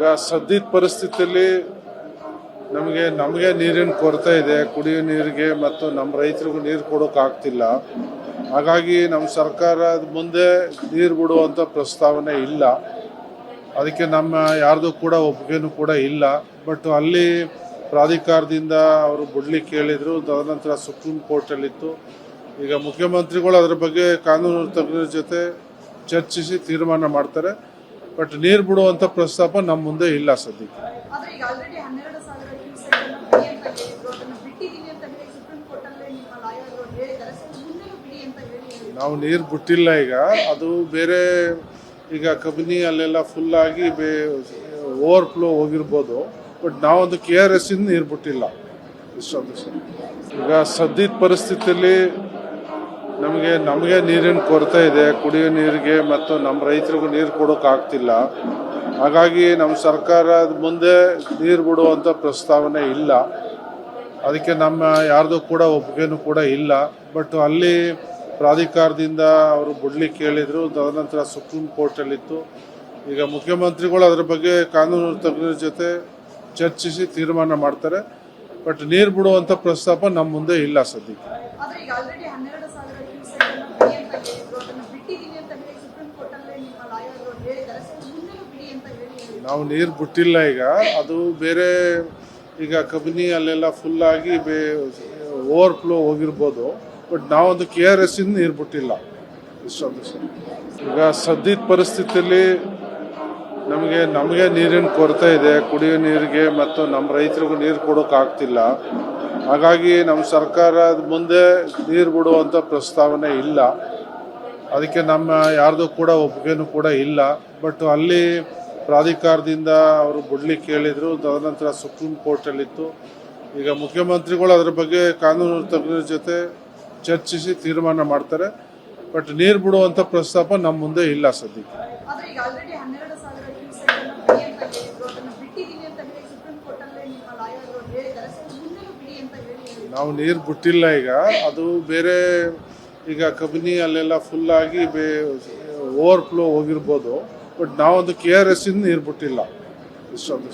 ಈಗ ಸದ್ಯದ ಪರಿಸ್ಥಿತಿಯಲ್ಲಿ ನಮಗೆ ನೀರಿನ ಕೊರತೆ ಇದೆ. ಕುಡಿಯೋ ನೀರಿಗೆ ಮತ್ತು ನಮ್ಮ ರೈತರಿಗೂ ನೀರು ಕೊಡೋಕ್ಕಾಗ್ತಿಲ್ಲ. ಹಾಗಾಗಿ ನಮ್ಮ ಸರ್ಕಾರದ ಮುಂದೆ ನೀರು ಬಿಡುವಂಥ ಪ್ರಸ್ತಾವನೆ ಇಲ್ಲ. ಅದಕ್ಕೆ ನಮ್ಮ ಯಾರ್ದು ಕೂಡ ಒಪ್ಪಿಗೆನೂ ಕೂಡ ಇಲ್ಲ. ಬಟ್ ಅಲ್ಲಿ ಪ್ರಾಧಿಕಾರದಿಂದ ಅವರು ಬಿಡ್ಲಿಕ್ಕೆ ಹೇಳಿದರು. ತದನಂತರ ಸುಪ್ರೀಂ ಕೋರ್ಟಲ್ಲಿತ್ತು. ಈಗ ಮುಖ್ಯಮಂತ್ರಿಗಳು ಅದರ ಬಗ್ಗೆ ಕಾನೂನು ತಜ್ಞರ ಜೊತೆ ಚರ್ಚಿಸಿ ತೀರ್ಮಾನ ಮಾಡ್ತಾರೆ. ಬಟ್ ನೀರು ಬಿಡುವಂಥ ಪ್ರಸ್ತಾಪ ನಮ್ಮ ಮುಂದೆ ಇಲ್ಲ ಸದ್ಯಕ್ಕೆ. ನಾವು ನೀರು ಬಿಟ್ಟಿಲ್ಲ. ಈಗ ಅದು ಬೇರೆ, ಈಗ ಕಬಿನಿ ಅಲ್ಲೆಲ್ಲ ಫುಲ್ ಆಗಿ ಓವರ್ಫ್ಲೋ ಹೋಗಿರ್ಬೋದು. ಬಟ್ ನಾವೊಂದು KRS ಇಂದ ನೀರು ಬಿಟ್ಟಿಲ್ಲ ಇಷ್ಟೊಂದು. ಈಗ ಸದ್ಯದ ಪರಿಸ್ಥಿತಿಯಲ್ಲಿ ನಮಗೆ ನೀರಿನ ಕೊರತೆ ಇದೆ. ಕುಡಿಯೋ ನೀರಿಗೆ ಮತ್ತು ನಮ್ಮ ರೈತರಿಗೂ ನೀರು ಕೊಡೋಕ್ಕಾಗ್ತಿಲ್ಲ. ಹಾಗಾಗಿ ನಮ್ಮ ಸರ್ಕಾರದ ಮುಂದೆ ನೀರು ಬಿಡುವಂಥ ಪ್ರಸ್ತಾವನೆ ಇಲ್ಲ. ಅದಕ್ಕೆ ನಮ್ಮ ಯಾರ್ದು ಕೂಡ ಒಪ್ಪಿಗೆನೂ ಕೂಡ ಇಲ್ಲ. ಬಟ್ ಅಲ್ಲಿ ಪ್ರಾಧಿಕಾರದಿಂದ ಅವರು ಬಿಡ್ಲಿಕ್ಕೆ ಹೇಳಿದರು. ತದನಂತರ ಸುಪ್ರೀಂ ಕೋರ್ಟಲ್ಲಿತ್ತು. ಈಗ ಮುಖ್ಯಮಂತ್ರಿಗಳು ಅದರ ಬಗ್ಗೆ ಕಾನೂನು ತಜ್ಞರ ಜೊತೆ ಚರ್ಚಿಸಿ ತೀರ್ಮಾನ ಮಾಡ್ತಾರೆ. ಬಟ್ ನೀರು ಬಿಡುವಂಥ ಪ್ರಸ್ತಾಪ ನಮ್ಮ ಮುಂದೆ ಇಲ್ಲ ಸದ್ಯಕ್ಕೆ. ನಾವು ನೀರು ಬಿಟ್ಟಿಲ್ಲ. ಈಗ ಅದು ಬೇರೆ, ಈಗ ಕಬಿನಿ ಅಲ್ಲೆಲ್ಲ ಫುಲ್ ಆಗಿ ಓವರ್ಫ್ಲೋ ಹೋಗಿರ್ಬೋದು. ಬಟ್ ನಾವೊಂದು KRS ಇಂದ ನೀರು ಬಿಟ್ಟಿಲ್ಲ ಇಷ್ಟೊಂದು. ಈಗ ಸದ್ಯದ ಪರಿಸ್ಥಿತಿಯಲ್ಲಿ ನಮಗೆ ನೀರಿನ ಕೊರತೆ ಇದೆ. ಕುಡಿಯೋ ನೀರಿಗೆ ಮತ್ತು ನಮ್ಮ ರೈತರಿಗೂ ನೀರು ಕೊಡೋಕ್ಕಾಗ್ತಿಲ್ಲ. ಹಾಗಾಗಿ ನಮ್ಮ ಸರ್ಕಾರದ ಮುಂದೆ ನೀರು ಬಿಡುವಂಥ ಪ್ರಸ್ತಾವನೆ ಇಲ್ಲ. ಅದಕ್ಕೆ ನಮ್ಮ ಯಾರ್ದು ಕೂಡ ಒಪ್ಪಿಗೆನೂ ಕೂಡ ಇಲ್ಲ. ಬಟ್ ಅಲ್ಲಿ ಪ್ರಾಧಿಕಾರದಿಂದ ಅವರು ಬಿಡ್ಲಿಕ್ಕೆ ಹೇಳಿದರು. ತದನಂತರ ಸುಪ್ರೀಂ ಕೋರ್ಟಲ್ಲಿತ್ತು. ಈಗ ಮುಖ್ಯಮಂತ್ರಿಗಳು ಅದರ ಬಗ್ಗೆ ಕಾನೂನು ತಜ್ಞರ ಜೊತೆ ಚರ್ಚಿಸಿ ತೀರ್ಮಾನ ಮಾಡ್ತಾರೆ. ಬಟ್ ನೀರು ಬಿಡುವಂಥ ಪ್ರಸ್ತಾಪ ನಮ್ಮ ಮುಂದೆ ಇಲ್ಲ ಸದ್ಯಕ್ಕೆ. ನಾವು ನೀರು ಬಿಟ್ಟಿಲ್ಲ. ಈಗ ಅದು ಬೇರೆ, ಈಗ ಕಬಿನಿ ಅಲ್ಲೆಲ್ಲ ಫುಲ್ ಆಗಿ ಓವರ್ಫ್ಲೋ ಹೋಗಿರ್ಬೋದು. ಬಟ್ ನಾವೊಂದು KRS ಇಂದ ನೀರು ಬಿಟ್ಟಿಲ್ಲ ಇಷ್ಟೊಂದು.